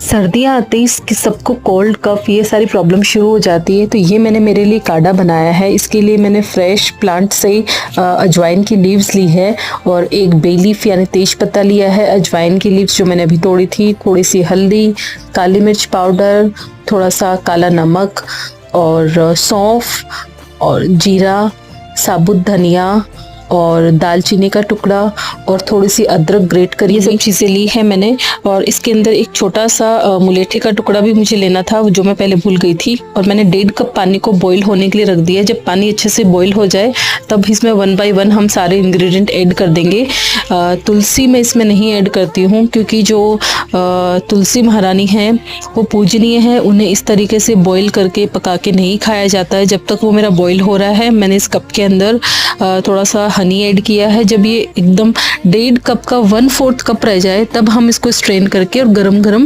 सर्दियाँ आते ही सबको कोल्ड कफ ये सारी प्रॉब्लम शुरू हो जाती है। तो ये मैंने मेरे लिए काढ़ा बनाया है। इसके लिए मैंने फ्रेश प्लांट से अजवाइन की लीव्स ली है और एक बे लीफ यानी तेज पत्ता लिया है, अजवाइन की लीव्स जो मैंने अभी तोड़ी थी, थोड़ी सी हल्दी, काली मिर्च पाउडर, थोड़ा सा काला नमक और सौंफ और जीरा, साबुत धनिया और दालचीनी का टुकड़ा और थोड़ी सी अदरक ग्रेट करी, ये सब चीज़ें ली है मैंने। और इसके अंदर एक छोटा सा मुलेठी का टुकड़ा भी मुझे लेना था, जो मैं पहले भूल गई थी। और मैंने 1.5 कप पानी को बॉईल होने के लिए रख दिया। जब पानी अच्छे से बॉईल हो जाए तब इसमें 1 बाय 1 हम सारे इंग्रेडिएंट ऐड कर देंगे। तुलसी मैं इसमें नहीं ऐड करती हूँ, क्योंकि जो तुलसी महारानी है वो पूजनीय है, उन्हें इस तरीके से बॉईल करके पका के नहीं खाया जाता है। जब तक वो मेरा बॉईल हो रहा है, मैंने इस कप के अंदर थोड़ा सा हनी ऐड किया है। जब ये एकदम 1.5 कप का 1/4 कप रह जाए तब हम इसको स्ट्रेन करके और गरम गरम